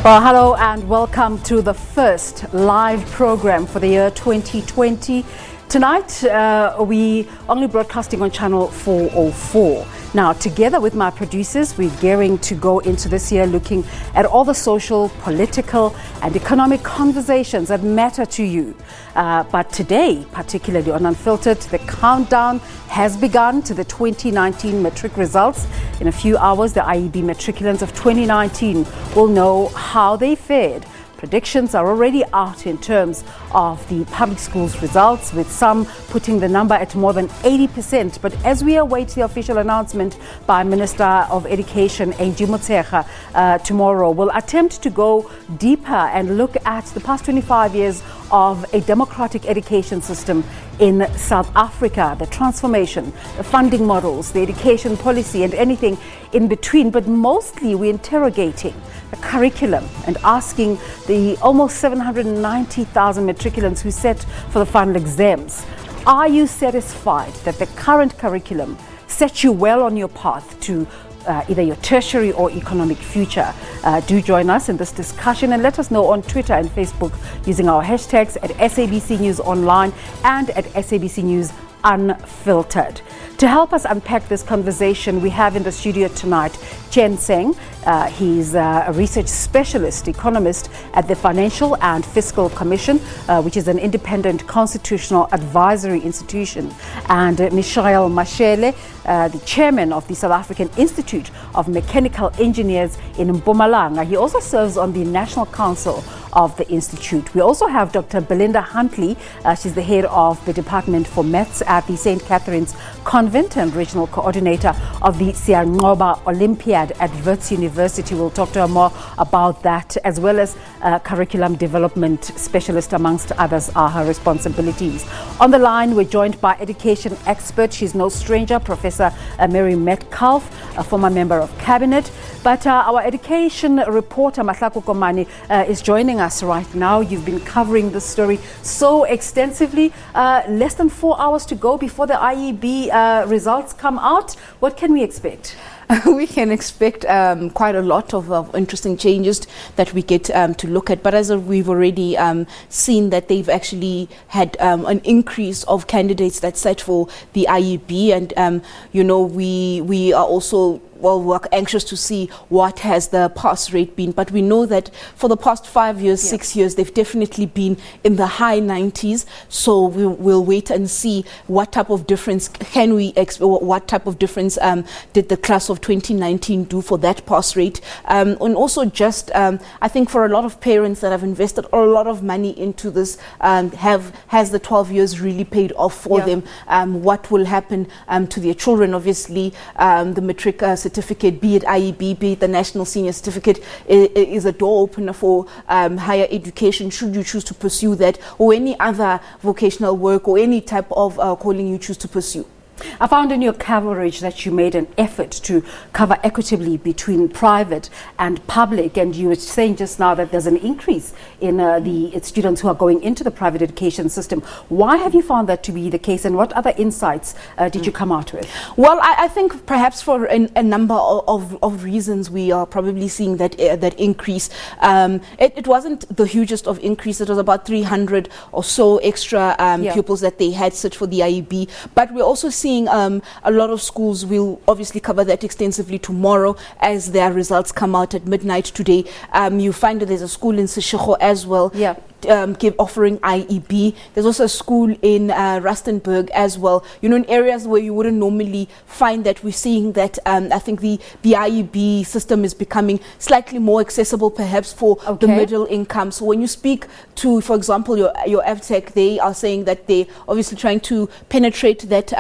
Well, hello and welcome to the first live program for the year 2020. Tonight, we only broadcasting on channel 404. Now, together with my producers, we're gearing to go into this year looking at all the social, political and economic conversations that matter to you. But today, particularly on Unfiltered, the countdown has begun to the 2019 matric results. In a few hours, the IEB matriculants of 2019 will know how they fared. Predictions are already out in terms of the public schools results, with some putting the number at more than 80%. But as we await the official announcement by Minister of Education, Angie Motshekga, tomorrow, we'll attempt to go deeper and look at the past 25 years of a democratic education system in South Africa, the transformation, the funding models, the education policy and anything in between. But mostly we're interrogating the curriculum and asking the almost 790,000 matriculants who set for the final exams, are you satisfied that the current curriculum sets you well on your path to either your tertiary or economic future? Do join us in this discussion and let us know on Twitter and Facebook using our hashtags at SABC News Online and at SABC News Unfiltered. To help us unpack this conversation, we have in the studio tonight Chen Seng. He's a research specialist economist at the Financial and Fiscal Commission, which is an independent constitutional advisory institution, and Michael Mashele, the chairman of the South African Institute of Mechanical Engineers in Mpumalanga. He also serves on the National Council of the Institute. We also have Dr. Belinda Huntley. She's the head of the Department for Maths at the St. Catherine's Convent and regional coordinator of the Siyanqoba Olympiad at Wits University. We'll talk to her more about that, as well as curriculum development specialist, amongst others, are her responsibilities. On the line, we're joined by education expert. She's no stranger, Professor Mary Metcalf, a former member of cabinet. But our education reporter, Mahlako Komani, is joining us right now. You've been covering this story so extensively. Less than 4 hours to go before the IEB results come out. What can we expect? We can expect quite a lot of interesting changes that we get to look at. But as we've already seen that they've actually had an increase of candidates that set for the IEB. And, we are also we're anxious to see what has the pass rate been. But we know that for the past 5 years, 6 years, they've definitely been in the high 90s. So we'll wait and see what type of difference what type of difference did the class of 2019 do for that pass rate. And also just, I think for a lot of parents that have invested a lot of money into this, has the 12 years really paid off for them? What will happen to their children? Obviously, the matric certificate, be it IEB, be it the National Senior Certificate, is a door opener for higher education, should you choose to pursue that, or any other vocational work or any type of calling you choose to pursue. I found in your coverage that you made an effort to cover equitably between private and public, and you were saying just now that there's an increase in the students who are going into the private education system. Why have you found that to be the case, and what other insights did you come out with? Well, I think perhaps for a number of reasons we are probably seeing that increase. It wasn't the hugest of increase. It was about 300 or so extra pupils that they had set for the IEB, but we're also seeing a lot of schools. Will obviously cover that extensively tomorrow as their results come out at midnight today. You find that there's a school in Motshekga as well. Offering IEB. There's also a school in Rustenburg as well. In areas where you wouldn't normally find that. We're seeing that I think the IEB system is becoming slightly more accessible perhaps for the middle income. So when you speak to, for example, your AvTech, they are saying that they're obviously trying to penetrate that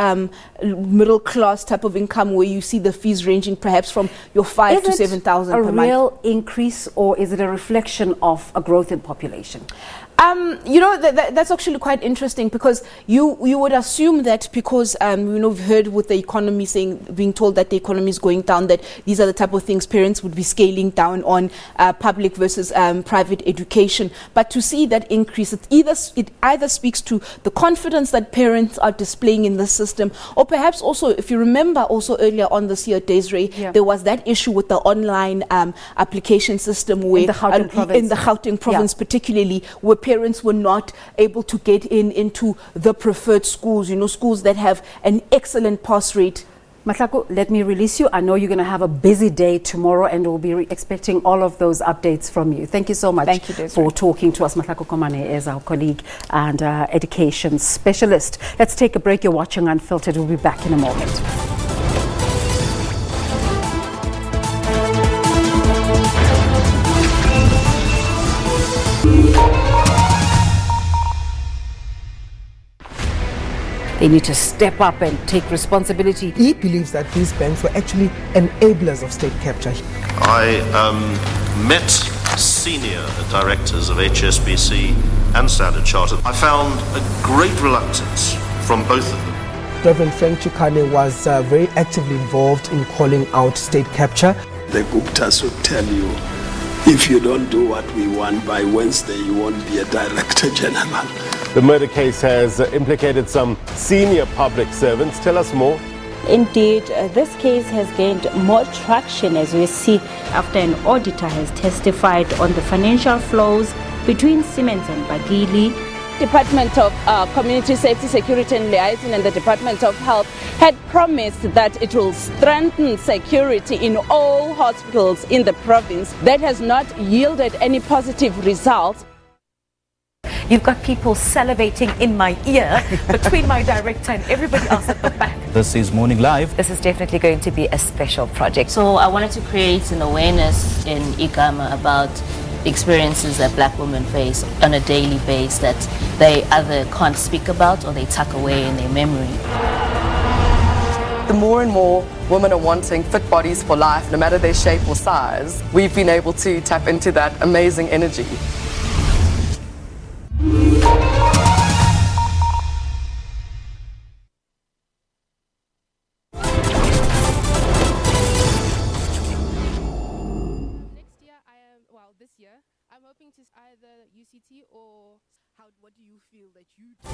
middle class type of income where you see the fees ranging perhaps from your 5,000 to 7,000 per month. Is it a real increase, or is it a reflection of a growth in population? That's actually quite interesting, because you would assume that because we've heard with the economy being told that the economy is going down, that these are the type of things parents would be scaling down on public versus private education. But to see that increase, it either speaks to the confidence that parents are displaying in the system, or perhaps also, if you remember also earlier on this year, Desiree, there was that issue with the online application system where in the Gauteng province particularly, where parents were not able to get into the preferred schools, schools that have an excellent pass rate. Motshekga, let me release you. I know you're going to have a busy day tomorrow, and we'll be expecting all of those updates from you. Thank you so much for talking to us. Motshekga Komane is our colleague and education specialist. Let's take a break. You're watching Unfiltered. We'll be back in a moment. They need to step up and take responsibility. He believes that these banks were actually enablers of state capture. I met senior directors of HSBC and Standard Chartered. I found a great reluctance from both of them. Reverend Frank Chikane was very actively involved in calling out state capture. The Guptas would tell you, if you don't do what we want by Wednesday, you won't be a director general. The murder case has implicated some senior public servants. Tell us more. Indeed, this case has gained more traction, as we see, after an auditor has testified on the financial flows between Siemens and Bagili. Department of Community Safety, Security and Liaison and the Department of Health had promised that it will strengthen security in all hospitals in the province. That has not yielded any positive results. You've got people salivating in my ear between my director and everybody else at the back. This is Morning Live. This is definitely going to be a special project. So I wanted to create an awareness in Igama about experiences that black women face on a daily basis that they either can't speak about or they tuck away in their memory. The more and more women are wanting fit bodies for life, no matter their shape or size, we've been able to tap into that amazing energy. This year, I'm hoping to either UCT or what do you feel that you do?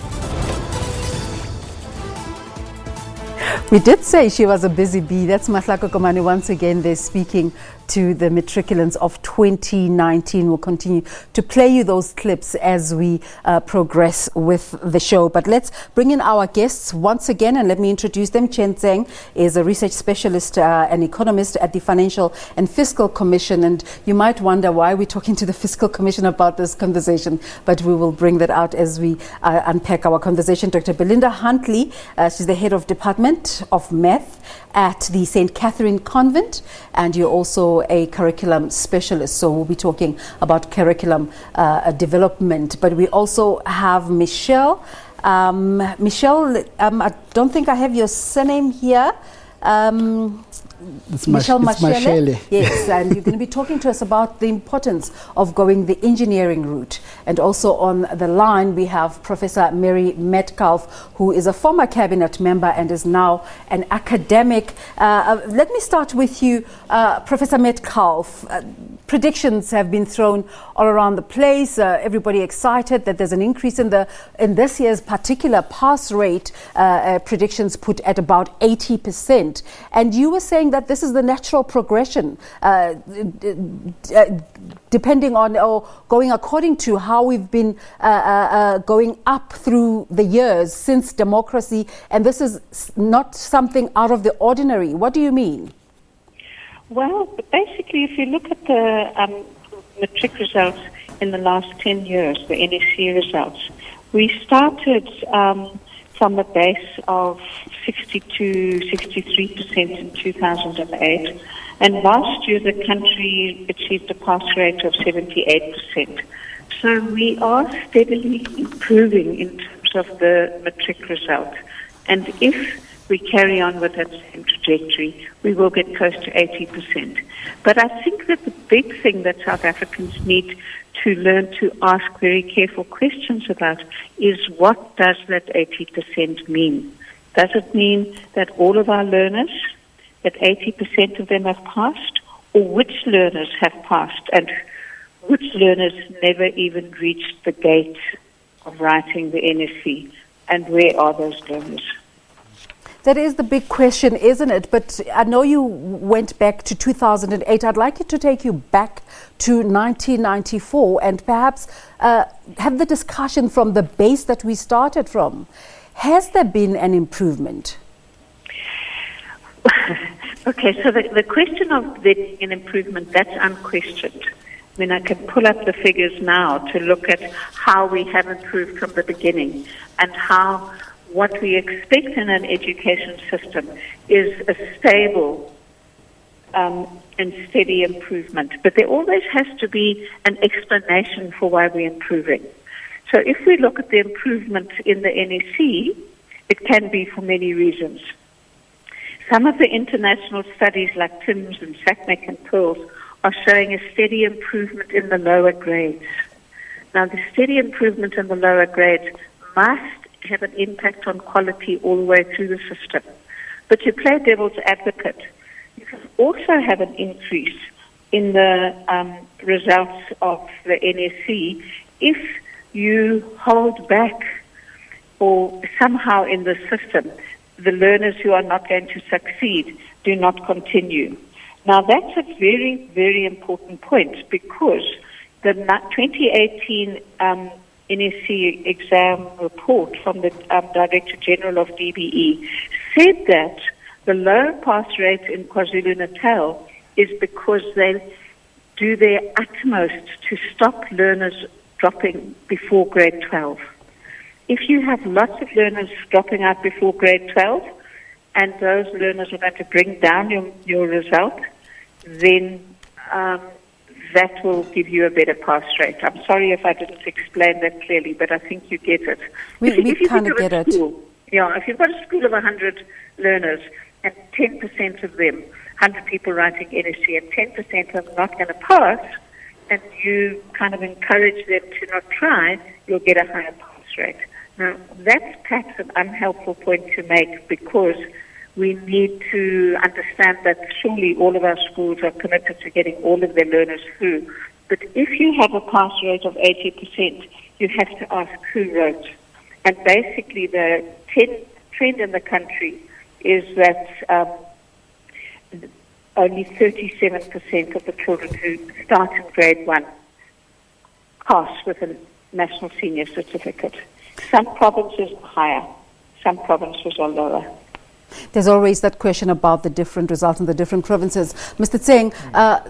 We did say she was a busy bee. That's Motshekga Komane once again. They're speaking to the matriculants of 2019. We'll continue to play you those clips as we progress with the show. But let's bring in our guests once again, and let me introduce them. Chen Zeng is a research specialist and economist at the Financial and Fiscal Commission. And you might wonder why we're talking to the Fiscal Commission about this conversation, but we will bring that out as we unpack our conversation. Dr. Belinda Huntley, she's the head of Department of Math at the St. Catherine Convent, and you're also a curriculum specialist, so we'll be talking about curriculum development. But we also have Michelle. Michelle, I don't think I have your surname here. It's Motshekga. Yes, and you're going to be talking to us about the importance of going the engineering route. And also on the line, we have Professor Mary Metcalf, who is a former cabinet member and is now an academic. Let me start with you, Professor Metcalf. Predictions have been thrown all around the place. Everybody excited that there's an increase in this year's particular pass rate. Predictions put at about 80%. And you were saying that this is the natural progression, depending on or going according to how we've been going up through the years since democracy, and this is not something out of the ordinary. What do you mean? Well, basically, if you look at the matric results in the last 10 years, the NEC results, we started from a base of 63% in 2008, and last year the country achieved a pass rate of 78%. So we are steadily improving in terms of the matric result, and if we carry on with that same trajectory, we will get close to 80%. But I think that the big thing that South Africans need to learn to ask very careful questions about is, what does that 80% mean? Does it mean that all of our learners, that 80% of them have passed, or which learners have passed and which learners never even reached the gate of writing the NSC, and where are those learners? That is the big question, isn't it? But I know you went back to 2008. I'd like you to take you back to 1994 and perhaps have the discussion from the base that we started from. Has there been an improvement? Okay, so the question of there being an improvement, that's unquestioned. I mean, I can pull up the figures now to look at how we have improved from the beginning and how what we expect in an education system is a stable and steady improvement. But there always has to be an explanation for why we're improving. So if we look at the improvement in the NSC, it can be for many reasons. Some of the international studies like TIMS and SACMEC and PEARLS are showing a steady improvement in the lower grades. Now, the steady improvement in the lower grades must have an impact on quality all the way through the system. But to play devil's advocate, you can also have an increase in the results of the NSC if you hold back or somehow in the system the learners who are not going to succeed do not continue. Now, that's a very, very important point because the 2018 NSC exam report from the Director General of DBE said that the low pass rate in KwaZulu-Natal is because they do their utmost to stop learners dropping before grade 12. If you have lots of learners dropping out before grade 12 and those learners are going to bring down your result, then that will give you a better pass rate. I'm sorry if I didn't explain that clearly, but I think you get it. We kind of get it. Yeah, if you've got a school of 100 learners and 10% of them, 100 people writing NSC, and 10% are not going to pass, and you kind of encourage them to not try, you'll get a higher pass rate. Now, that's perhaps an unhelpful point to make because we need to understand that surely all of our schools are committed to getting all of their learners through. But if you have a pass rate of 80%, you have to ask who wrote. And basically the trend in the country is that only 37% of the children who start in grade 1 pass with a national senior certificate. Some provinces are higher, some provinces are lower. There's always that question about the different results in the different provinces. Mr. Tseng,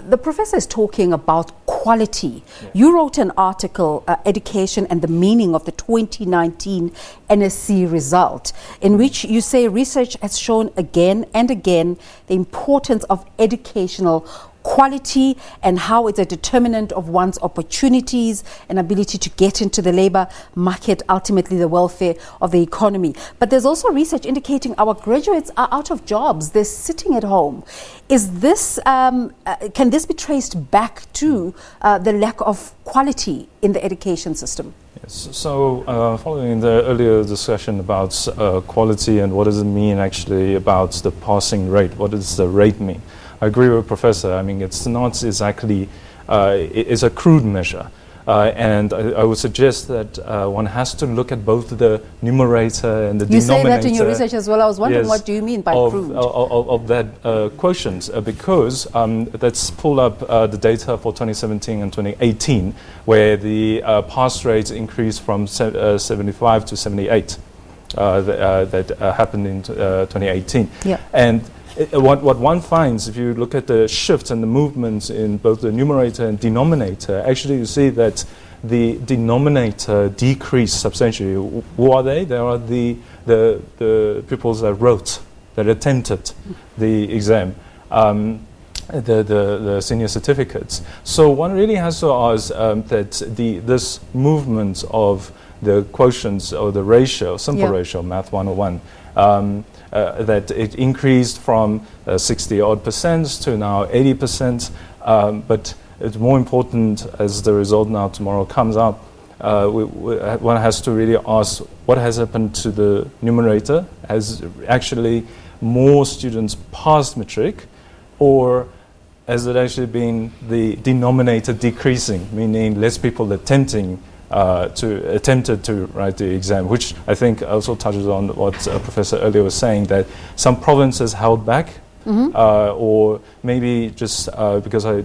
the professor is talking about quality. Yeah. You wrote an article, Education and the Meaning of the 2019 NSC result, in which you say research has shown again and again the importance of educational quality and how it's a determinant of one's opportunities and ability to get into the labor market, ultimately the welfare of the economy. But there's also research indicating our graduates are out of jobs. They're sitting at home. Is this, can this be traced back to the lack of quality in the education system? Yes. So following the earlier discussion about quality and what does it mean actually about the passing rate, what does the rate mean? I agree with Professor. I mean, it's not exactly, it's a crude measure. And I would suggest that one has to look at both the numerator and the denominator. You say that in your research as well. I was wondering, yes, what do you mean by crude? Of that quotient, because let's pull up the data for 2017 and 2018, where the pass rate increased from 75 to 78. That happened in 2018. Yeah. And what one finds, if you look at the shifts and the movements in both the numerator and denominator, actually you see that the denominator decreased substantially. Who are they? They are the pupils that wrote, that attempted the exam, the senior certificates. So one really has to ask that this movement of the quotients or the ratio, simple ratio, Math 101, that it increased from 60-odd% to now 80%. But it's more important as the result now tomorrow comes out. One has to really ask what has happened to the numerator. Has actually more students passed matric, or has it actually been the denominator decreasing, meaning less people attempted to write the exam, which I think also touches on what Professor earlier was saying, that some provinces held back, or maybe just because I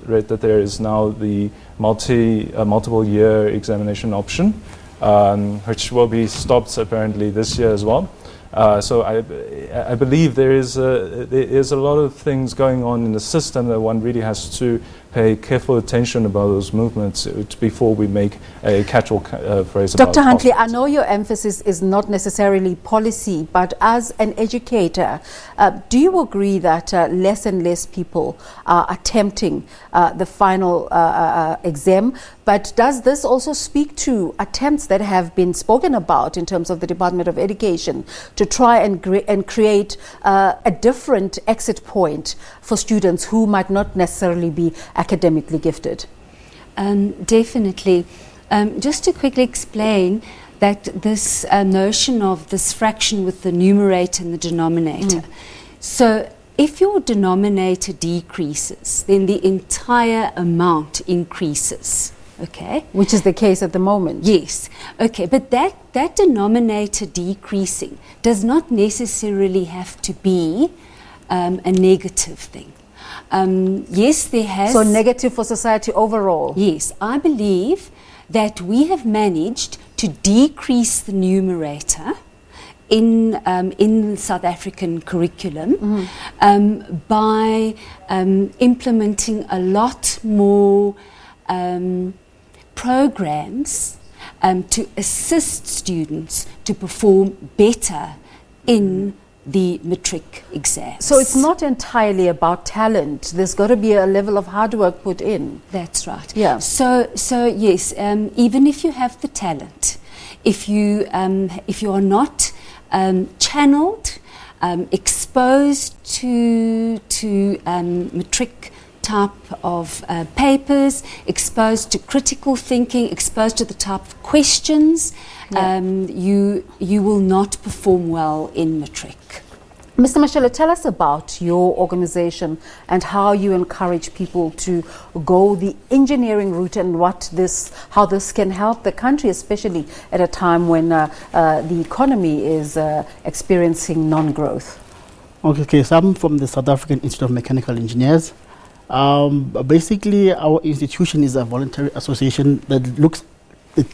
read that there is now the multiple year examination option, which will be stopped apparently this year as well. So I believe there is a lot of things going on in the system that one really has to pay careful attention about those movements before we make a catch-all phrase about Dr. Huntley, I know your emphasis is not necessarily policy, but as an educator, do you agree that less and less people are attempting the final exam? But does this also speak to attempts that have been spoken about in terms of the Department of Education to try and create a different exit point for students who might not necessarily be academically gifted? Definitely. Just to quickly explain that this notion of this fraction with the numerator and the denominator. So if your denominator decreases, then the entire amount increases. Okay. Which is the case at the moment. Yes. Okay, but that denominator decreasing does not necessarily have to be a negative thing. Yes, there has... So negative for society overall? Yes, I believe that we have managed to decrease the numerator in South African curriculum by implementing a lot more programs to assist students to perform better in the matric exams. So it's not entirely about talent. There's got to be a level of hard work put in. That's right. Yeah. So yes, even if you have the talent, if you are not channeled, exposed to matric type of papers, exposed to critical thinking, exposed to the type of questions, you will not perform well in matric. Mr. Motshekga, tell us about your organization and how you encourage people to go the engineering route and how this can help the country, especially at a time when the economy is experiencing non-growth. Okay, so I'm from the South African Institute of Mechanical Engineers. Basically, our institution is a voluntary association that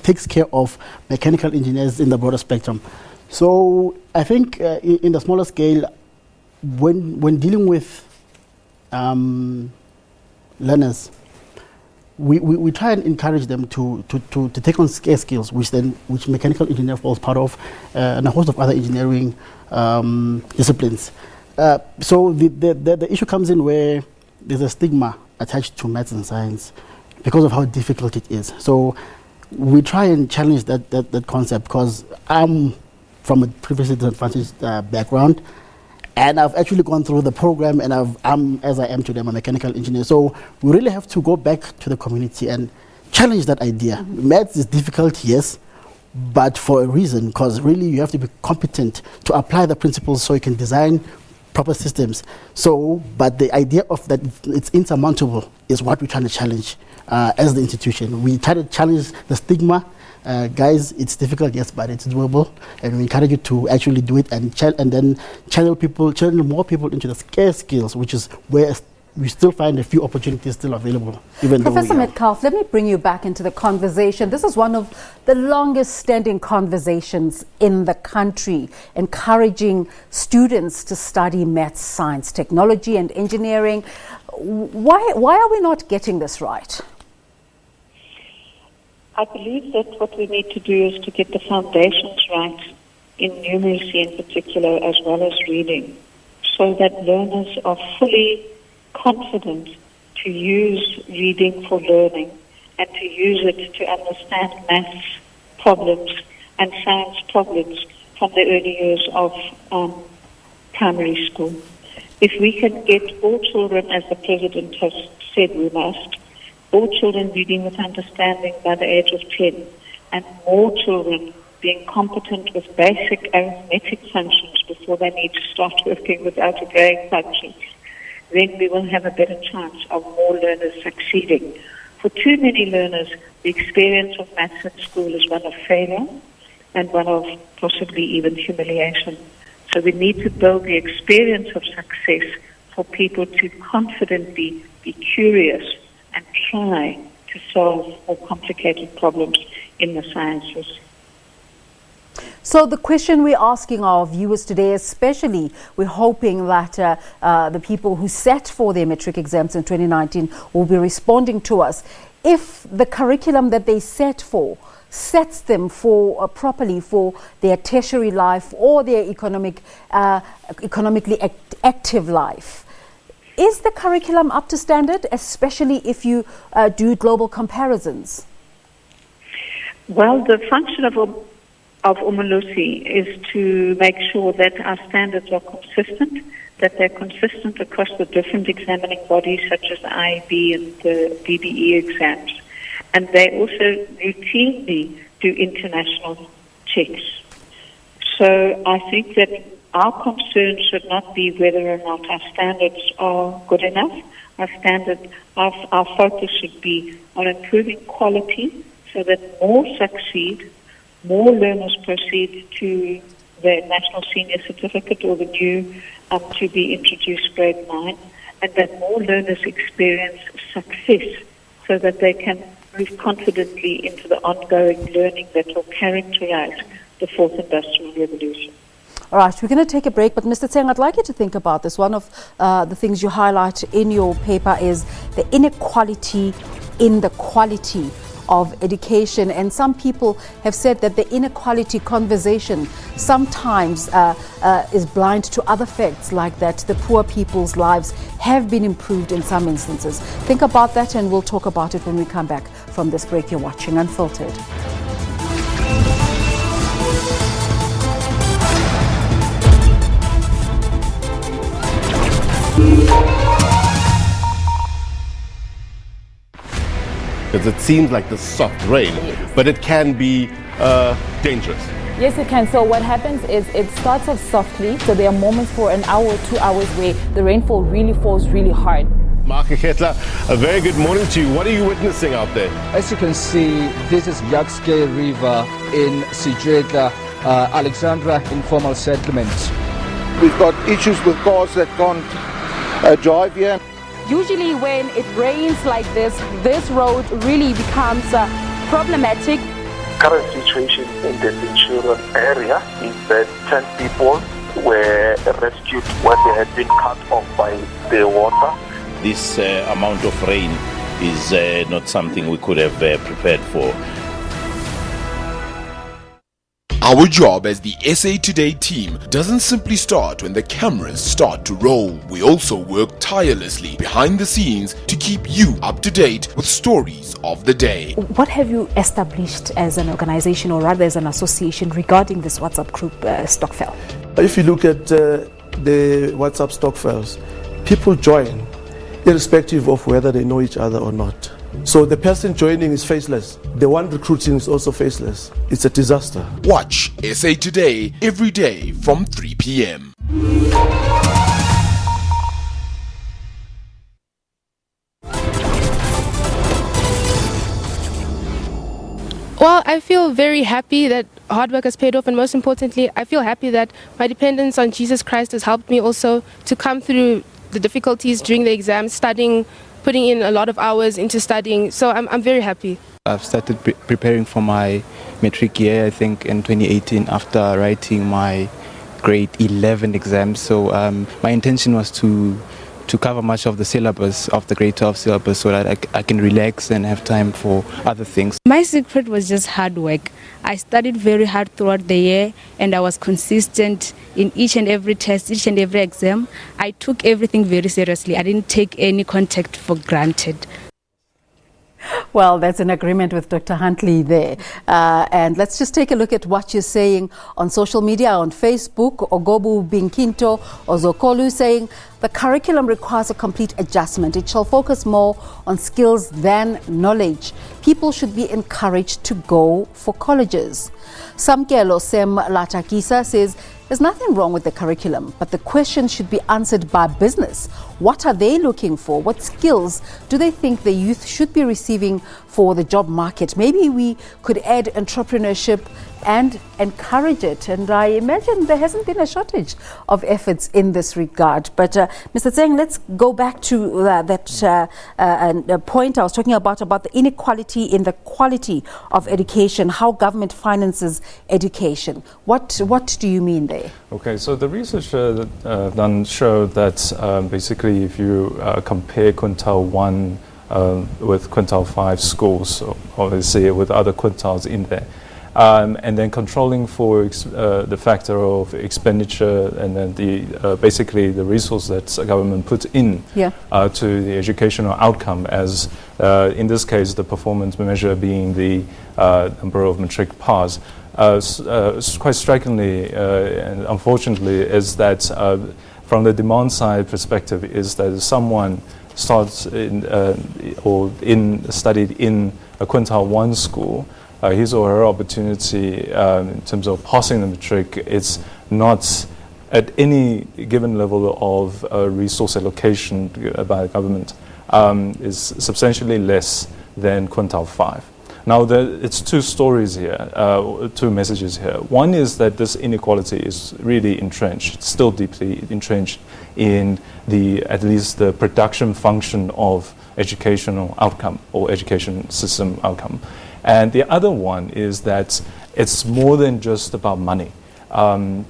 takes care of mechanical engineers in the broader spectrum. So I think in the smaller scale, when dealing with learners, we try and encourage them to take on scarce skills, which mechanical engineer falls part of, and a host of other engineering disciplines. So the issue comes in where there's a stigma attached to maths and science because of how difficult it is. So we try and challenge that concept, because I'm from a previously disadvantaged background, and I've actually gone through the program, and I'm as I am today, I'm a mechanical engineer. So we really have to go back to the community and challenge that idea. Maths is difficult, yes, but for a reason, because really you have to be competent to apply the principles so you can design proper systems. So, but the idea of that it's insurmountable is what we're trying to challenge as the institution. We try to challenge the stigma. Guys, it's difficult, yes, but it's doable, and we encourage you to actually do it and then channel more people into the scarce skills, which is where we still find a few opportunities still available. Professor Metcalf, let me bring you back into the conversation. This is one of the longest standing conversations in the country, encouraging students to study maths, science, technology and engineering. Why are we not getting this right? I believe that what we need to do is to get the foundations right in numeracy in particular, as well as reading, so that learners are fully confident to use reading for learning and to use it to understand maths problems and science problems from the early years of primary school. If we can get all children, as the President has said we must, all children reading with understanding by the age of 10, and more children being competent with basic arithmetic functions before they need to start working with algebraic functions, then we will have a better chance of more learners succeeding. For too many learners, the experience of maths at school is one of failure and one of possibly even humiliation. So we need to build the experience of success for people to confidently be curious and try to solve more complicated problems in the sciences. So the question we're asking our viewers today, especially, we're hoping that the people who sat for their matric exams in 2019 will be responding to us. If the curriculum that they set for sets them for properly for their tertiary life or their economically active life, is the curriculum up to standard, especially if you do global comparisons? Well, the function of Umulusi is to make sure that our standards are consistent, that they're consistent across the different examining bodies such as the IEB and the BBE exams. And they also routinely do international checks. So I think that our concern should not be whether or not our standards are good enough. Our focus should be on improving quality so that more succeed, more learners proceed to the National Senior Certificate or the new to be introduced grade 9, and that more learners experience success so that they can move confidently into the ongoing learning that will characterize the fourth industrial revolution. All right, we're going to take a break, but Mr. Tseng, I'd like you to think about this. One of the things you highlight in your paper is the inequality in the quality of education, and some people have said that the inequality conversation sometimes is blind to other facts, like that the poor people's lives have been improved in some instances. Think about that, and we'll talk about it when we come back from this break. You're watching Unfiltered. Because it seems like the soft rain, but it can be dangerous. Yes, it can. So what happens is it starts off softly. So there are moments for an hour or 2 hours where the rainfall really falls really hard. Motshekga, a very good morning to you. What are you witnessing out there? As you can see, this is Yakske River in Sijeta, Alexandra informal settlement. We've got issues with cars that can't drive here. Usually when it rains like this road really becomes problematic. Current situation in the Centurion area is that 10 people were rescued when they had been cut off by the water. This amount of rain is not something we could have prepared for. Our job as the SA Today team doesn't simply start when the cameras start to roll. We also work tirelessly behind the scenes to keep you up to date with stories of the day. What have you established as an organization, or rather as an association, regarding this WhatsApp group Stokvel? If you look at the WhatsApp Stokvels, people join irrespective of whether they know each other or not. So the person joining is faceless. The one recruiting is also faceless. It's a disaster. Watch SA Today every day from 3 p.m. Well, I feel very happy that hard work has paid off, and most importantly, I feel happy that my dependence on Jesus Christ has helped me also to come through the difficulties during the exams, studying, putting in a lot of hours into studying. So I'm very happy. I've started preparing for my matric year, I think, in 2018 after writing my grade 11 exams. So my intention was to cover much of the syllabus of the grade 12 syllabus so that I can relax and have time for other things. My secret was just hard work. I studied very hard throughout the year, and I was consistent in each and every test, each and every exam. I took everything very seriously. I didn't take any contact for granted. Well, that's an agreement with Dr. Huntley there. And let's just take a look at what you're saying on social media, on Facebook. Ogobu Binkinto Ozokolu saying, the curriculum requires a complete adjustment. It shall focus more on skills than knowledge. People should be encouraged to go for colleges. Samkelo Sem Latakisa says, there's nothing wrong with the curriculum, but the question should be answered by business. What are they looking for? What skills do they think the youth should be receiving for the job market? Maybe we could add entrepreneurship and encourage it. And I imagine there hasn't been a shortage of efforts in this regard. But Mr. Tseng, let's go back to that point I was talking about the inequality in the quality of education, how government finances education. What do you mean there? Okay, so the research done showed that basically if you compare quintile 1 with quintile 5 schools, obviously with other quintiles in there, and then controlling for the factor of expenditure and then the basically the resource that the government puts in to the educational outcome, as in this case the performance measure being the number of matric pass. Quite strikingly and unfortunately is that from the demand side perspective is that if someone starts studied in a quintile 1 school, his or her opportunity in terms of passing the matric is not at any given level of resource allocation by the government, is substantially less than quintile 5. Now, it's two stories here, two messages here. One is that this inequality is really entrenched, still deeply entrenched in at least the production function of educational outcome or education system outcome. And the other one is that it's more than just about money. And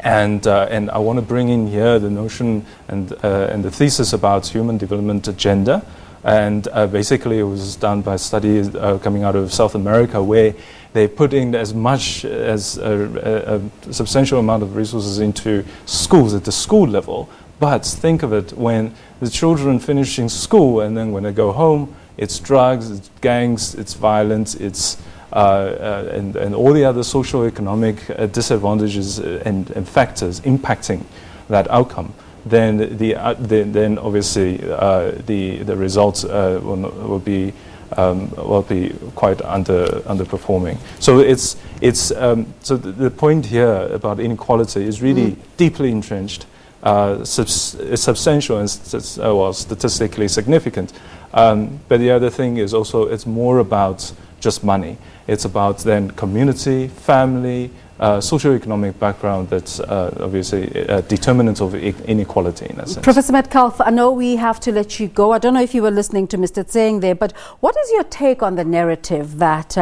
I want to bring in here the notion and the thesis about human development agenda. And basically it was done by studies coming out of South America, where they put in as much as a substantial amount of resources into schools at the school level. But think of it, when the children finishing school and then when they go home, it's drugs, it's gangs, it's violence, it's and all the other socio-economic disadvantages and factors impacting that outcome. Then then obviously the results will be quite underperforming. So so the point here about inequality is really deeply entrenched, substantial and statistically significant. But the other thing is also it's more about just money. It's about then community, family, socioeconomic background that's obviously a determinant of inequality in a sense. Professor Metcalf, I know we have to let you go. I don't know if you were listening to Mr. Tseng there, but what is your take on the narrative that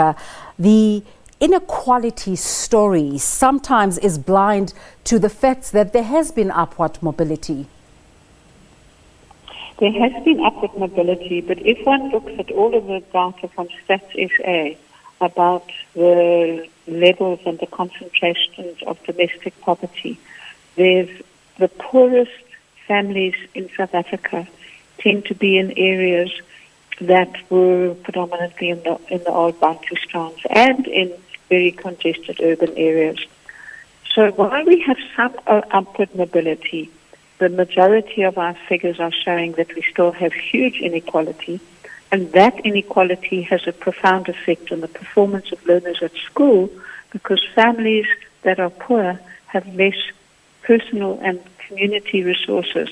the inequality story sometimes is blind to the facts that there has been upward mobility? There has been upward mobility, but if one looks at all of the data from Stats SA about the levels and the concentrations of domestic poverty, there's the poorest families in South Africa tend to be in areas that were predominantly in the old Bantustans and in very congested urban areas. So while we have some upward mobility, the majority of our figures are showing that we still have huge inequality, and that inequality has a profound effect on the performance of learners at school, because families that are poor have less personal and community resources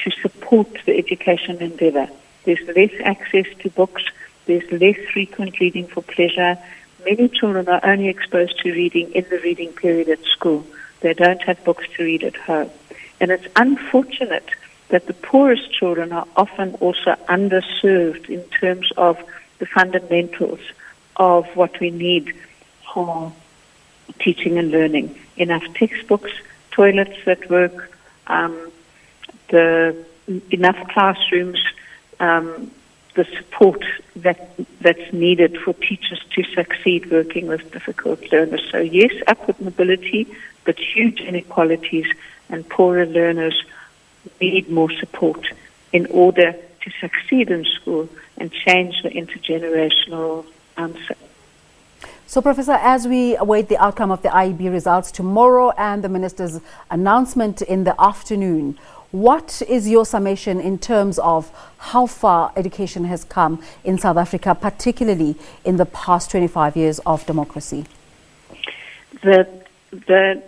to support the education endeavor. There's less access to books, there's less frequent reading for pleasure. Many children are only exposed to reading in the reading period at school. They don't have books to read at home. And it's unfortunate that the poorest children are often also underserved in terms of the fundamentals of what we need for teaching and learning. Enough textbooks, toilets that work, enough classrooms, the support that's needed for teachers to succeed working with difficult learners. So yes, upward mobility, but huge inequalities, and poorer learners need more support in order to succeed in school and change the intergenerational answer. So, Professor, as we await the outcome of the IEB results tomorrow and the Minister's announcement in the afternoon, what is your summation in terms of how far education has come in South Africa, particularly in the past 25 years of democracy? The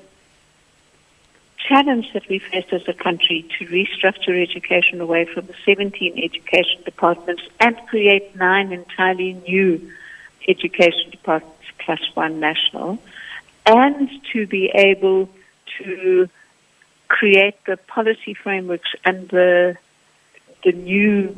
challenge that we faced as a country to restructure education away from the 17 education departments and create 9 entirely new education departments, plus 1 national, and to be able to create the policy frameworks and the new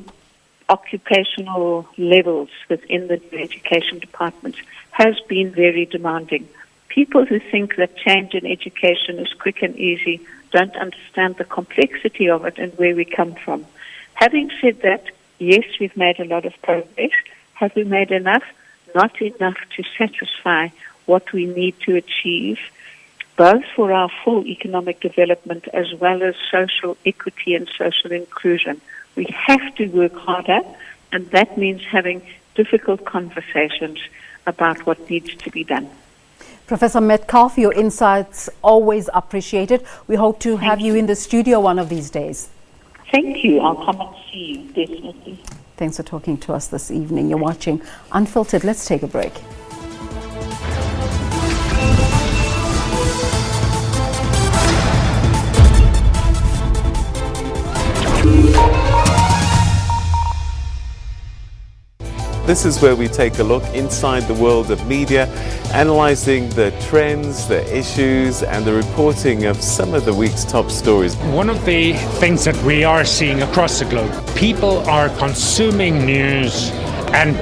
occupational levels within the new education departments has been very demanding. People who think that change in education is quick and easy don't understand the complexity of it and where we come from. Having said that, yes, we've made a lot of progress. Have we made enough? Not enough to satisfy what we need to achieve, both for our full economic development as well as social equity and social inclusion. We have to work harder, and that means having difficult conversations about what needs to be done. Professor Metcalf, your insights always appreciated. We hope to have you in the studio one of these days. Thank you. I'll come and see you, definitely. Thanks for talking to us this evening. You're watching Unfiltered. Let's take a break. This is where we take a look inside the world of media, analysing the trends, the issues and the reporting of some of the week's top stories. One of the things that we are seeing across the globe, people are consuming news and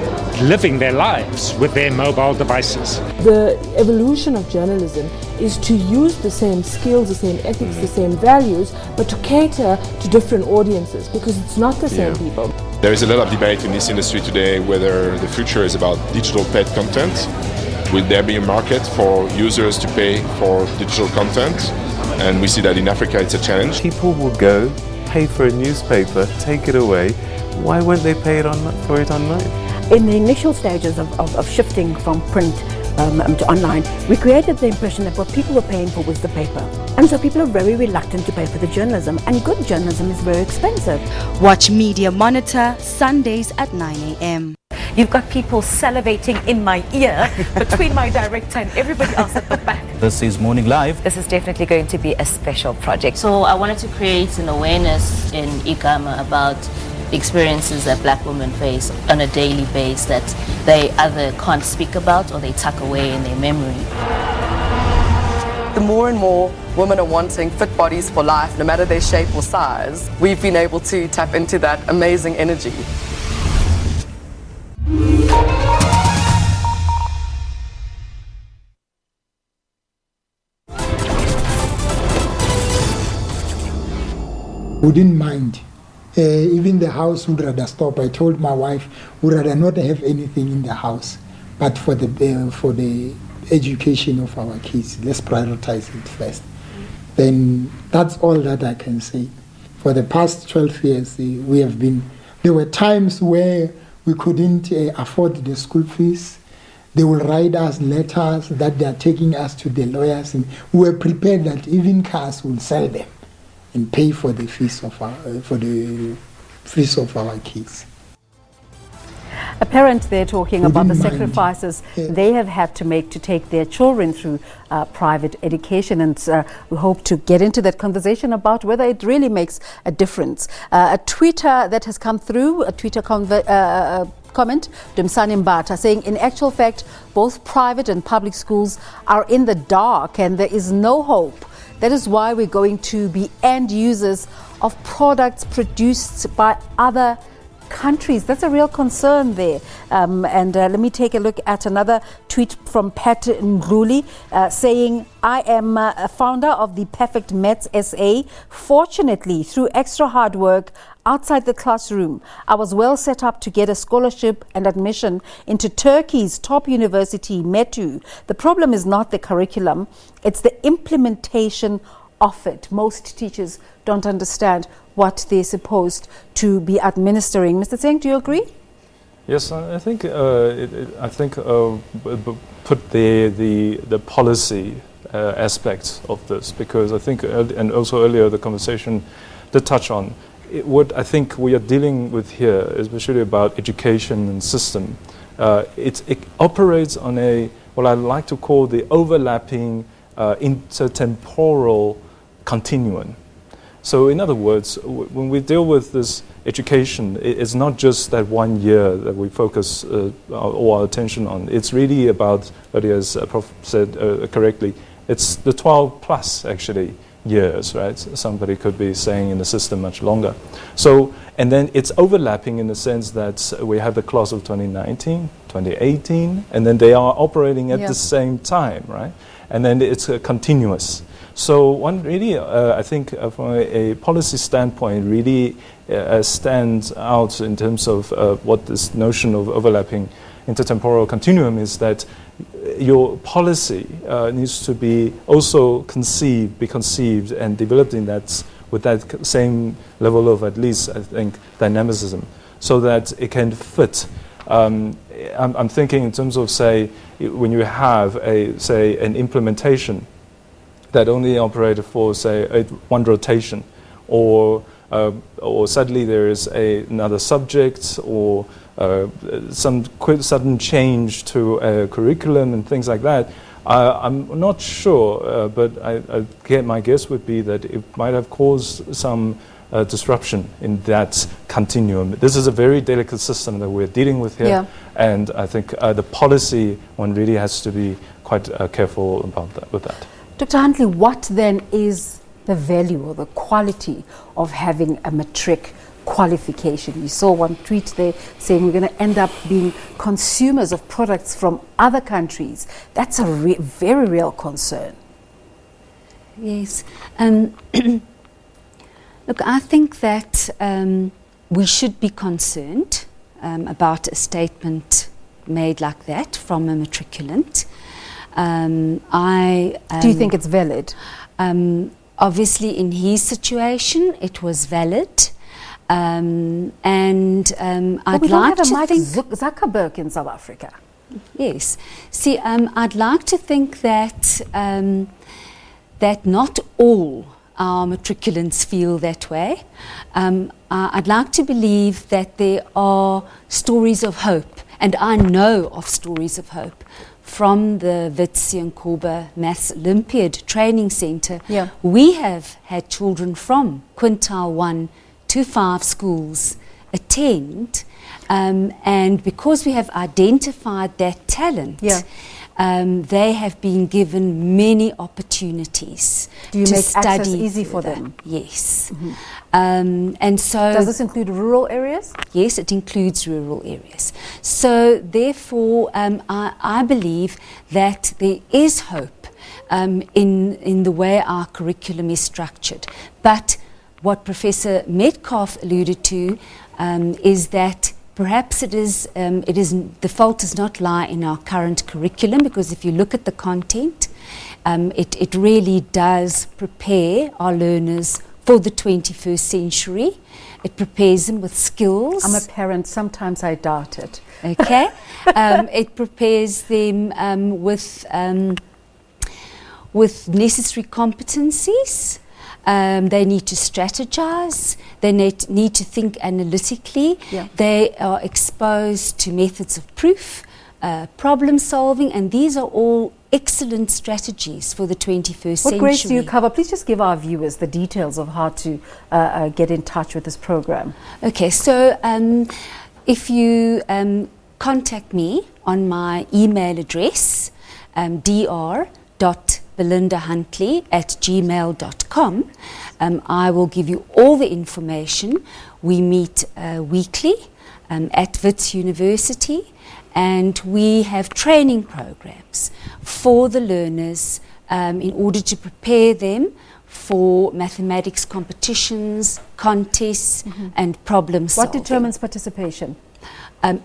living their lives with their mobile devices. The evolution of journalism is to use the same skills, the same ethics, the same values, but to cater to different audiences because it's not the same people. There is a lot of debate in this industry today whether the future is about digital paid content. Will there be a market for users to pay for digital content? And we see that in Africa it's a challenge. People will go, pay for a newspaper, take it away. Why won't they pay for it online? In the initial stages of shifting from print to online, we created the impression that what people were paying for was the paper. And so people are very reluctant to pay for the journalism, and good journalism is very expensive. Watch Media Monitor Sundays at 9 a.m. You've got people salivating in my ear between my director and everybody else at the back. This is Morning Live. This is definitely going to be a special project. So I wanted to create an awareness in Igama about the experiences that black women face on a daily basis that they either can't speak about or they tuck away in their memory. The more and more women are wanting fit bodies for life, no matter their shape or size, we've been able to tap into that amazing energy. Wouldn't mind. Even the house would rather stop. I told my wife would rather not have anything in the house, but for the education of our kids, let's prioritize it first. Then that's all that I can say. For the past 12 years, there were times where we couldn't afford the school fees. They will write us letters that they are taking us to the lawyers, and we were prepared that even cars will sell them and pay for the fees of our kids. A parent there talking about the sacrifices they have had to make to take their children through private education, and we hope to get into that conversation about whether it really makes a difference. A tweeter that has come through, a Twitter comment, Dumsani Mbata, saying, in actual fact, both private and public schools are in the dark and there is no hope. That is why we're going to be end users of products produced by other countries. That's a real concern there. Let me take a look at another tweet from Pat Ndluli saying, I am a founder of the Perfect Mets SA. Fortunately, through extra hard work outside the classroom, I was well set up to get a scholarship and admission into Turkey's top university, METÜ. The problem is not the curriculum, it's the implementation of it. Most teachers don't understand what they're supposed to be administering. Mr. Singh, do you agree? Yes, I think put the policy aspect of this, because I think and also earlier the conversation did touch on what I think we are dealing with here, especially about education and system. It operates on what I like to call the overlapping intertemporal continuum. So in other words, when we deal with this education, it's not just that 1 year that we focus all our attention on. It's really about, as Prof said correctly, it's the 12 plus actually years, right? Somebody could be saying in the system much longer. So, and then it's overlapping in the sense that we have the class of 2019, 2018, and then they are operating at the same time, right? And then it's continuous. So one really, I think from a policy standpoint, really stands out in terms of what this notion of overlapping intertemporal continuum is, that your policy needs to be also be conceived and developed in that, with that same level of, at least, I think, dynamicism, so that it can fit. I'm thinking in terms of, say, when you have an implementation that only operated for, say, one rotation, or suddenly there is another subject, or some sudden change to a curriculum and things like that. I'm not sure, but my guess would be that it might have caused some disruption in that continuum. This is a very delicate system that we're dealing with here, and I think the policy one really has to be quite careful about that. With that. Dr. Huntley, what then is the value or the quality of having a matric qualification? You saw one tweet there saying we're going to end up being consumers of products from other countries. That's a very real concern. Yes. Look, I think that we should be concerned about a statement made like that from a matriculant. Do you think it's valid? Obviously, in his situation, it was valid. I'd like to think Zuckerberg in South Africa. Yes. See, I'd like to think that that not all our matriculants feel that way. I'd like to believe that there are stories of hope, and I know of stories of hope from the Wits and Koba Maths Olympiad Training Centre. We have had children from quintile 1 to 5 schools attend, and because we have identified that talent, they have been given many opportunities to make study access easy for them. Yes. And so, does this include rural areas? Yes, it includes rural areas. So therefore, I believe that there is hope in the way our curriculum is structured. But what Professor Metcalf alluded to is that perhaps the fault does not lie in our current curriculum, because if you look at the content, it really does prepare our learners for the 21st century. It prepares them with skills. I'm a parent, sometimes I doubt it. Okay. It prepares them with necessary competencies. They need to strategize. They need to think analytically. They are exposed to methods of proof, problem solving, and these are all excellent strategies for the 21st century. What grades do you cover? Please just give our viewers the details of how to get in touch with this program. Okay, so if you contact me on my email address, dr.belindahuntley@gmail.com, I will give you all the information. We meet weekly at Wits University, and we have training programs for the learners in order to prepare them for mathematics competitions, contests, and problem solving. What determines participation?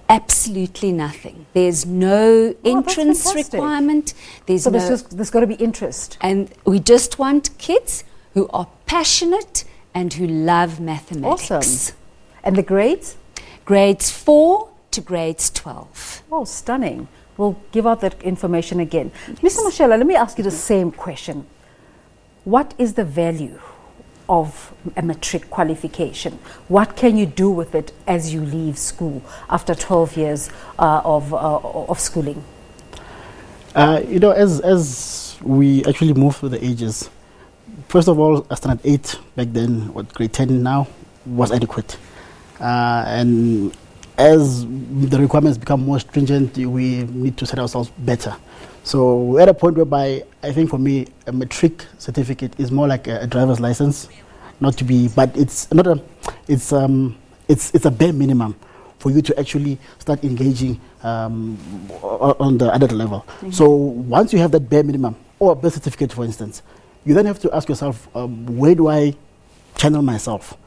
Absolutely nothing. There's no entrance requirement. So there's got to be interest. And we just want kids who are passionate and who love mathematics. Awesome. And the grades? Grades 4 to grades 12. Oh, stunning. We'll give out that information again. Mr. Motshekga, let me ask you the same question. What is the value of a matric qualification? What can you do with it as you leave school after 12 years of schooling? As we actually move through the ages, first of all, standard 8 back then, what grade 10 now, was adequate. And as the requirements become more stringent, we need to set ourselves better. So we're at a point whereby I think for me a matric certificate is more like a driver's license, not to be, but it's not a, it's a bare minimum for you to actually start engaging on the adult level. Mm-hmm. So once you have that bare minimum, or a birth certificate for instance, you then have to ask yourself, where do I channel myself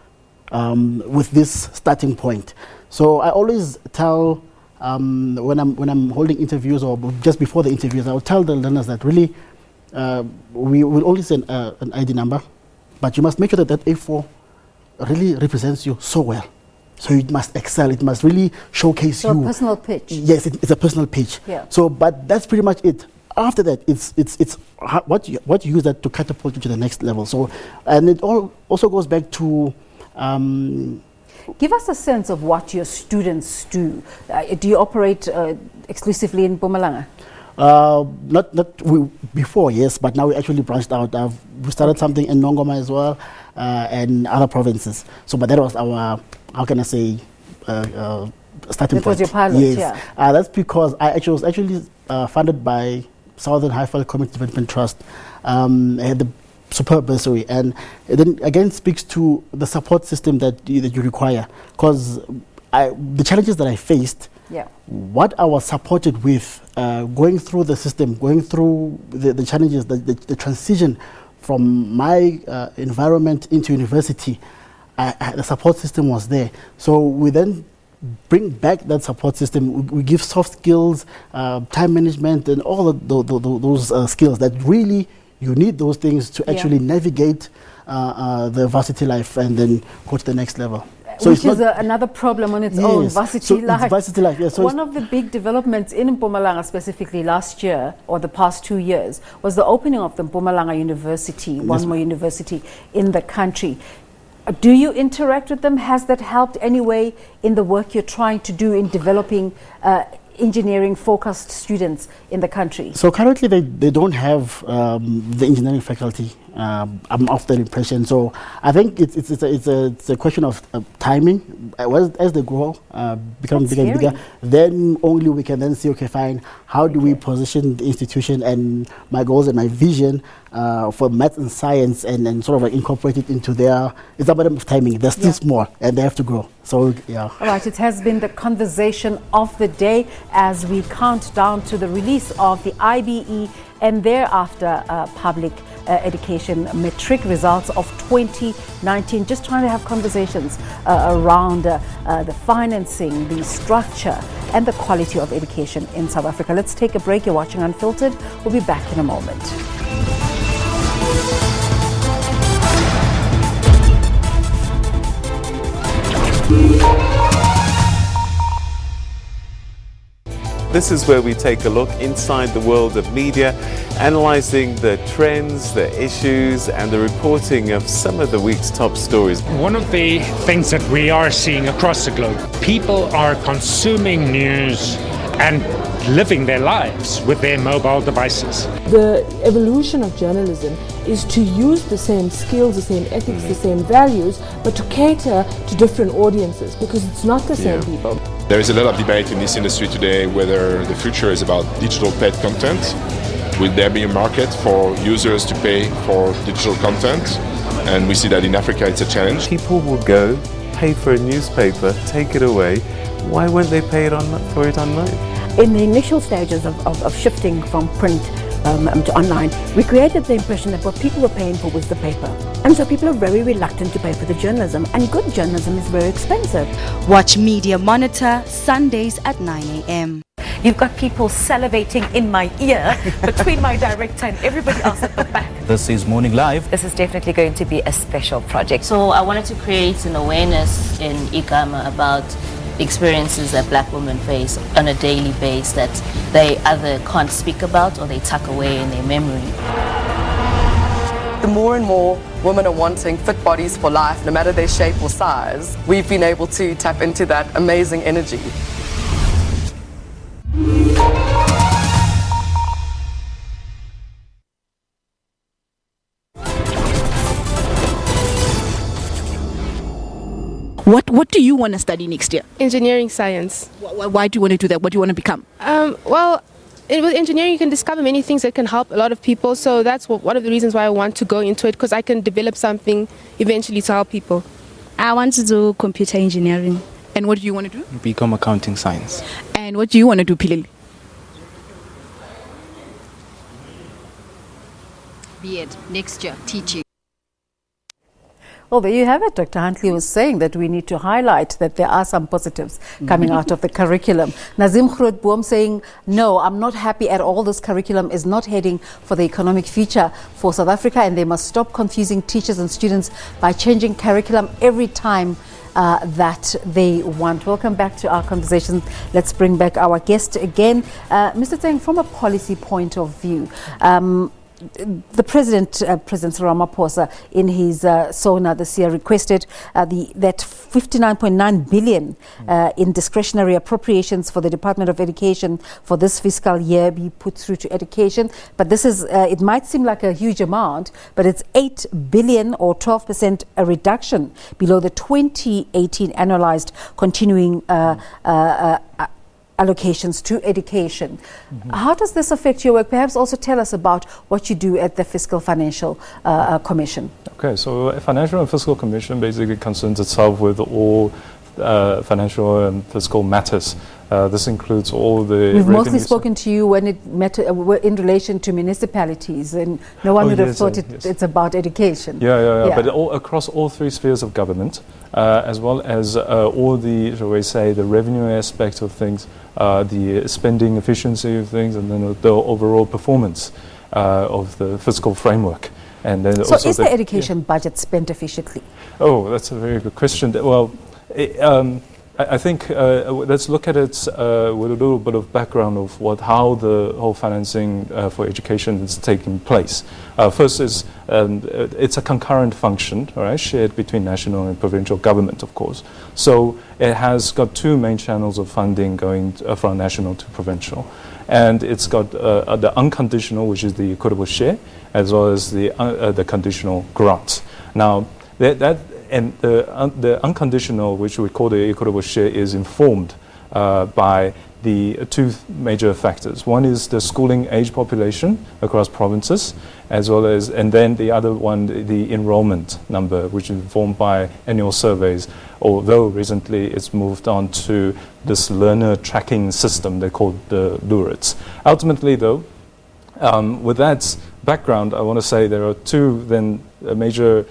with this starting point? So I always tell, when I'm holding interviews or just before the interviews, I will tell the learners that really we will only send an ID number, but you must make sure that that A4 really represents you so well. So it must excel, it must really showcase you. So a personal pitch. Yes, it's a personal pitch. Yeah. So, but that's pretty much it. After that, it's what you use that to catapult you to the next level. So, and it also goes back to. Give us a sense of what your students do. Do you operate exclusively in Mpumalanga? Before, yes, but now we actually branched out. We started something in Nongoma as well, and other provinces. So, but that was our, how can I say, starting point. That was your pilot, yes. Yeah. That's because I was actually funded by Southern Highfield Community Development Trust. I had the superb bursary, and it then again speaks to the support system that you require, because the challenges that I faced, what I was supported with, going through the system, going through the challenges, the transition from my environment into university, the support system was there. So we then bring back that support system. We give soft skills, time management, and all of those skills that really you need those things to actually navigate the varsity life and then go to the next level. So which is another problem on its own, varsity life. Varsity life, yes. So one of the big developments in Mpumalanga, specifically last year or the past 2 years, was the opening of the Mpumalanga University, one more university in the country. Do you interact with them? Has that helped anyway in the work you're trying to do in developing engineering-focused students in the country? So currently they don't have the engineering faculty. I'm of that impression. So I think it's a question of timing. As they grow, become bigger and bigger, then only we can then see, okay, fine, how do we position the institution and my goals and my vision for math and science and sort of like incorporate it into their, it's a matter of timing. They're still small and they have to grow. So, yeah. All right, it has been the conversation of the day as we count down to the release of the IBE and thereafter public education matric results of 2019. Just trying to have conversations around the financing, the structure, and the quality of education in South Africa. Let's take a break. You're watching Unfiltered. We'll be back in a moment. This is where we take a look inside the world of media, analysing the trends, the issues and the reporting of some of the week's top stories. One of the things that we are seeing across the globe, people are consuming news and living their lives with their mobile devices. The evolution of journalism is to use the same skills, the same ethics, the same values, but to cater to different audiences, because it's not the same people. There is a lot of debate in this industry today whether the future is about digital paid content. Will there be a market for users to pay for digital content? And we see that in Africa it's a challenge. People will go, pay for a newspaper, take it away. Why won't they pay for it online? In the initial stages of shifting from print to online, we created the impression that what people were paying for was the paper. And so people are very reluctant to pay for the journalism, and good journalism is very expensive. Watch Media Monitor Sundays at 9 a.m. You've got people salivating in my ear between my director and everybody else at the back. This is Morning Live. This is definitely going to be a special project. So I wanted to create an awareness in Igama about experiences that black women face on a daily basis that they either can't speak about or they tuck away in their memory. The more and more women are wanting fit bodies for life, no matter their shape or size, we've been able to tap into that amazing energy. What do you want to study next year? Engineering science. Why do you want to do that? What do you want to become? Well, with engineering you can discover many things that can help a lot of people, so that's one of the reasons why I want to go into it, because I can develop something eventually to help people. I want to do computer engineering. And what do you want to do? Become accounting science. And what do you want to do, Pilili? B.Ed next year, teaching. Well, there you have it. Dr. Huntley was saying that we need to highlight that there are some positives coming out of the curriculum. Nazim Grootboom saying, no, I'm not happy at all. This curriculum is not heading for the economic future for South Africa, and they must stop confusing teachers and students by changing curriculum every time that they want. Welcome back to our conversation. Let's bring back our guest again. Mr. Tseng, from a policy point of view, the President Ramaphosa, in his SONA this year, requested that 59.9 billion in discretionary appropriations for the Department of Education for this fiscal year be put through to education. But this is, it might seem like a huge amount, but it's 8 billion or 12% a reduction below the 2018 annualized continuing allocations to education. How does this affect your work? Perhaps also tell us about what you do at the Fiscal Financial Commission. Okay, so a Financial and Fiscal Commission basically concerns itself with all financial and fiscal matters. This includes all the... We've mostly spoken to you when it in relation to municipalities, and no one would have thought it's about education. Yeah. But across all three spheres of government, as well as all the, shall we say, the revenue aspect of things, the spending efficiency of things, and then the overall performance of the fiscal framework. And then so also is the education budget spent efficiently? Oh, that's a very good question. Well, I think let's look at it with a little bit of background of how the whole financing for education is taking place. First is it's a concurrent function, right, shared between national and provincial government, of course. So it has got two main channels of funding going from national to provincial. And it's got the unconditional, which is the equitable share, as well as the conditional grant. Now, and the unconditional, which we call the equitable share, is informed by the two major factors. One is the schooling age population across provinces, as well as, and then the other one, the enrollment number, which is informed by annual surveys, although recently it's moved on to this learner tracking system they call the LURITS. Ultimately, though, with that background, I want to say there are two then major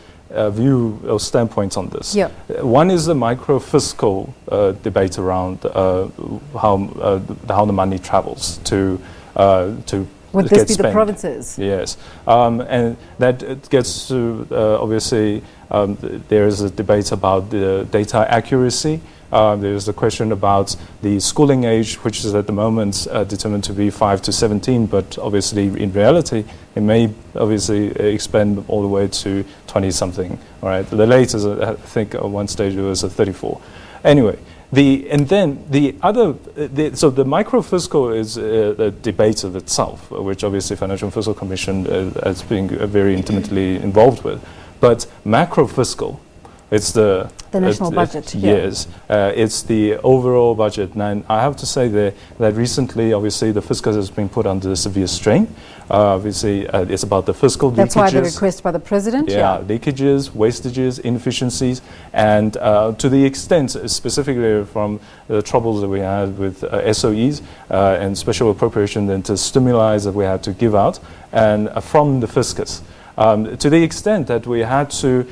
view or standpoints on this. Yeah. One is the micro-fiscal debate around how the money travels to would this be the provinces? Yes, and that gets to obviously there is a debate about the data accuracy. There's a question about the schooling age, which is at the moment determined to be 5 to 17, but obviously in reality it may obviously expand all the way to 20-something. All right, the latest I think at one stage it was 34. Anyway, and then the other, so the micro-fiscal is a debate of itself, which obviously Financial and Fiscal Commission has been very intimately involved with, but macro-fiscal, it's the national budget. Yes, it's the overall budget. And I have to say that recently, obviously, the fiscal has been put under severe strain. Obviously, it's about the fiscal leakages. That's why the request by the president. Yeah, leakages, wastages, inefficiencies, and to the extent, specifically from the troubles that we had with SOEs and special appropriation and to stimuli that we had to give out, and from the fiscus. To the extent that we had to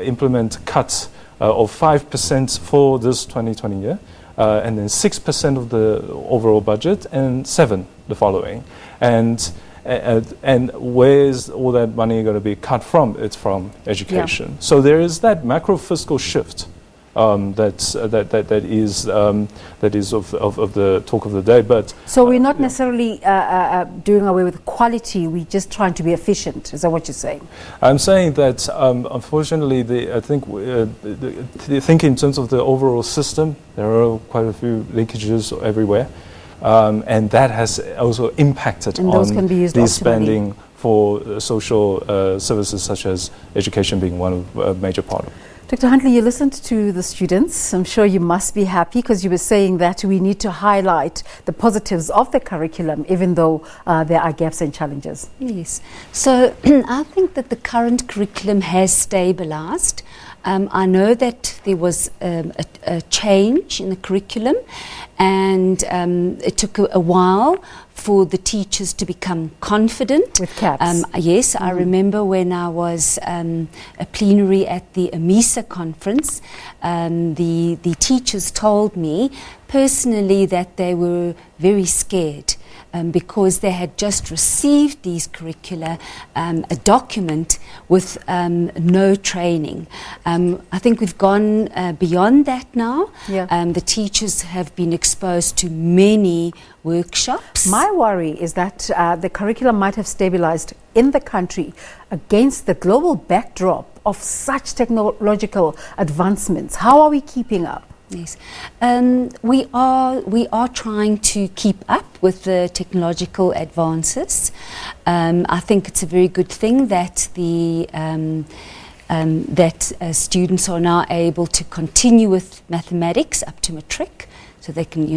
implement cuts of 5% for this 2020 year, and then 6% of the overall budget, and 7% the following. And where's all that money going to be cut from? It's from education. Yeah. So there is that macro fiscal shift that is of the talk of the day. But so we're not necessarily doing away with quality. We're just trying to be efficient. Is that what you're saying? I'm saying that unfortunately, I think in terms of the overall system, there are quite a few leakages everywhere, and that has also impacted on the spending for social services such as education being one of a major part of it. Dr. Huntley, you listened to the students. I'm sure you must be happy because you were saying that we need to highlight the positives of the curriculum, even though there are gaps and challenges. Yes. So I think that the current curriculum has stabilized. I know that there was a change in the curriculum, and it took a while for the teachers to become confident. With CAPS. Yes, I remember when I was a plenary at the AMISA conference, the teachers told me personally that they were very scared because they had just received these curricula, a document with no training. I think we've gone beyond that now. Yeah. The teachers have been exposed to many workshops. My worry is that the curriculum might have stabilized in the country against the global backdrop of such technological advancements. How are we keeping up? Yes, we are trying to keep up with the technological advances. I think it's a very good thing that students are now able to continue with mathematics up to matric. So they can,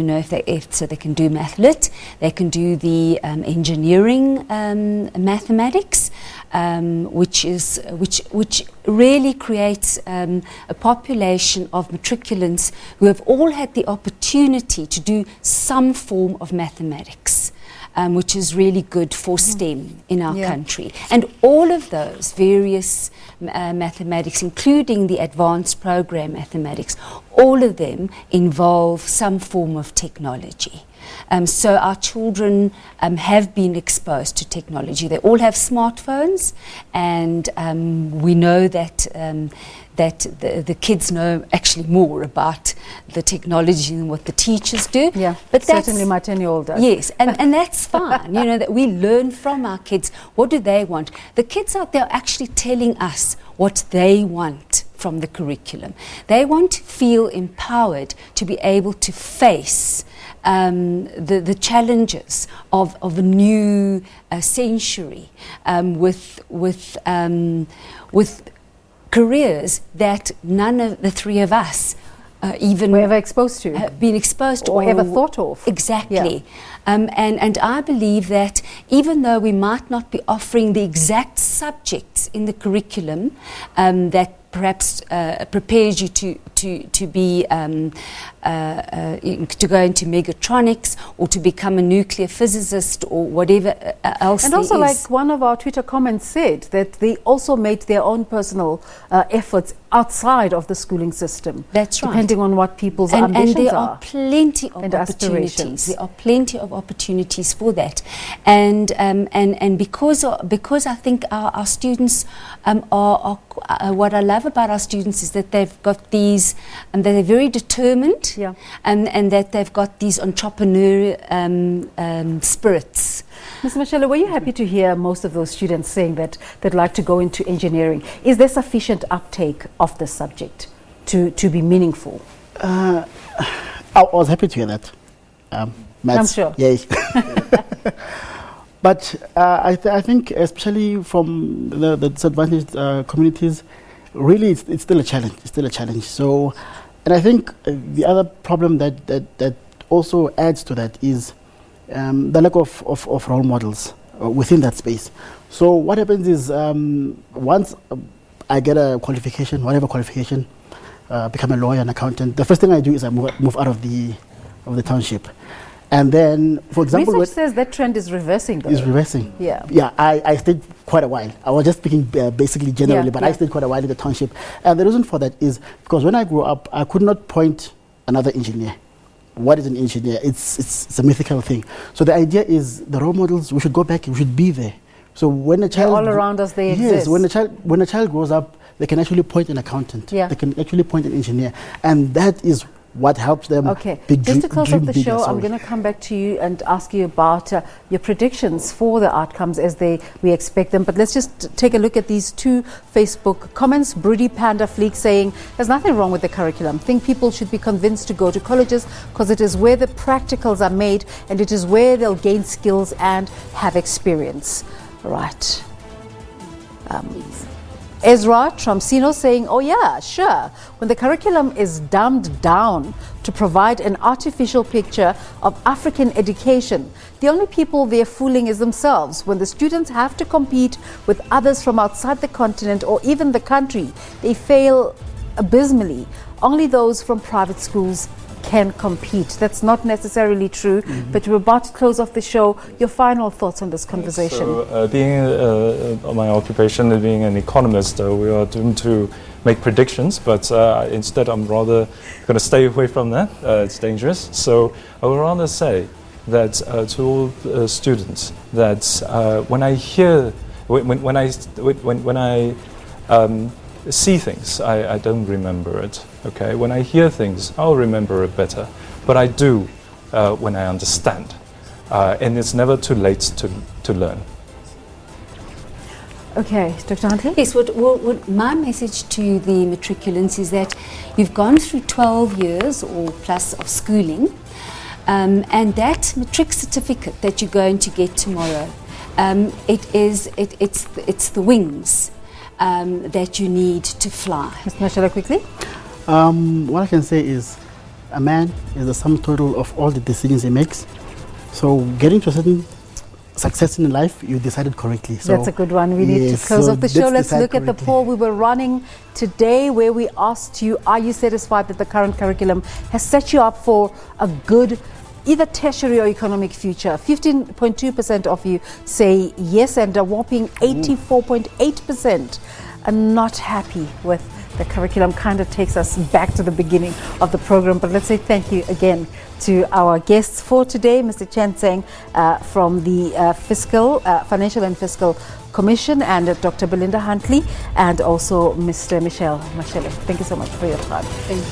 so they can do math lit, they can do the engineering mathematics, which really creates a population of matriculants who have all had the opportunity to do some form of mathematics. Which is really good for STEM in our country. And all of those various mathematics, including the advanced program mathematics, all of them involve some form of technology. So our children have been exposed to technology. They all have smartphones, and we know that the kids know actually more about the technology than what the teachers do. Yeah, but certainly my 10-year-old does. Yes, and that's fine. That we learn from our kids. What do they want? The kids out there are actually telling us what they want from the curriculum. They want to feel empowered to be able to face the challenges of a new century with careers that none of the three of us even were ever exposed to, have been exposed to or ever thought of. Exactly. And I believe that even though we might not be offering the exact subjects in the curriculum that perhaps prepares you to be to go into megatronics or to become a nuclear physicist or whatever else. And also, like one of our Twitter comments said, that they also made their own personal efforts outside of the schooling system. That's right. Depending on what people's ambitions and there are plenty of opportunities. There are plenty of opportunities for that, and because I think our students are what I love about our students is that they've got these, and they're very determined, and that they've got these entrepreneurial spirits. Ms. Motshekga, were you happy to hear most of those students saying that they'd like to go into engineering? Is there sufficient uptake of the subject to be meaningful? I was happy to hear that. I'm sure. Yes. But I think, especially from the disadvantaged communities, really it's still a challenge. It's still a challenge. So, and I think the other problem that also adds to that is the lack of role models within that space. So what happens is once I get a qualification, whatever qualification, become a lawyer, an accountant, the first thing I do is I move out of the township. And then, for example, research says that trend is reversing, though. Is reversing. Yeah. Yeah, I stayed quite a while. I was just speaking basically generally, but I stayed quite a while in the township. And the reason for that is because when I grew up, I could not point another engineer. What is an engineer? It's a mythical thing. So the idea is the role models, we should go back, we should be there So when a child all around us, they yes, exist. when a child grows up, they can actually point an accountant. Yeah. They can actually point an engineer, and that is what helps them. Okay, just to close off the show, I'm going to come back to you and ask you about your predictions for the outcomes as we expect them. But let's just take a look at these two Facebook comments. Broody Panda Fleek saying, there's nothing wrong with the curriculum. Think people should be convinced to go to colleges because it is where the practicals are made and it is where they'll gain skills and have experience. Right. Ezra Tromsino saying, oh yeah, sure. When the curriculum is dumbed down to provide an artificial picture of African education, the only people they're fooling is themselves. When the students have to compete with others from outside the continent or even the country, they fail abysmally. Only those from private schools can compete. That's not necessarily true, but we're about to close off the show. Your final thoughts on this conversation? So, being my occupation and being an economist, we are doomed to make predictions, but instead I'm rather going to stay away from that. It's dangerous. So I would rather say that to all students that when I hear, when I see things, I don't remember it. Okay, when I hear things, I'll remember it better. But I do when I understand, and it's never too late to learn. Okay, Dr. Huntley? Yes, what my message to the matriculants is that you've gone through 12 years or plus of schooling, and that matric certificate that you're going to get tomorrow, it's the wings that you need to fly. Ms. Motshekga, quickly. What I can say is a man is the sum total of all the decisions he makes. So getting to a certain success in life, you decided correctly. So that's a good one. We need to close off the show. Let's look at the poll we were running today where we asked you, are you satisfied that the current curriculum has set you up for a good either tertiary or economic future? 15.2% of you say yes, and a whopping 84.8% are not happy with the curriculum. Kind of takes us back to the beginning of the program. But let's say thank you again to our guests for today, Mr. Chanseng from the Financial and Fiscal Commission, and Dr. Belinda Huntley, and also Mr. Michelle Motshekga. Thank you so much for your time.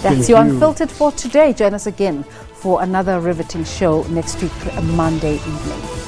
That's your Unfiltered for today. Join us again for another riveting show next week, Monday evening.